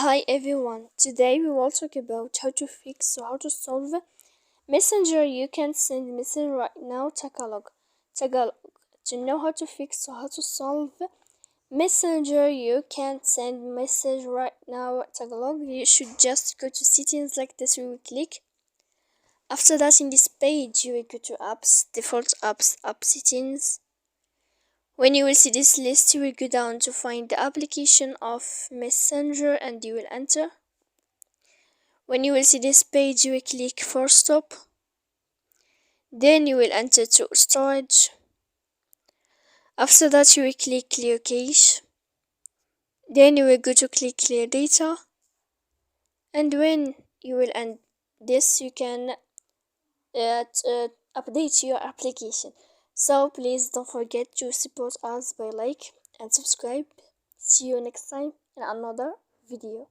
Hi everyone, today we will talk about how to fix or how to solve Messenger. You can send message right now. Tagalog. To know how to fix or how to solve Messenger, you can send message right now. Tagalog. You should just go to settings like this. We will click. After that, in this page, you will go to apps, default apps, app settings. When you will see this list, you will go down to find the application of Messenger and you will enter. When you will see this page, you will click force stop. Then you will enter to storage. After that, you will click clear cache. Then you will go to click clear data. And when you will end this, you can update your application. So please don't forget to support us by like and subscribe. See you next time in another video.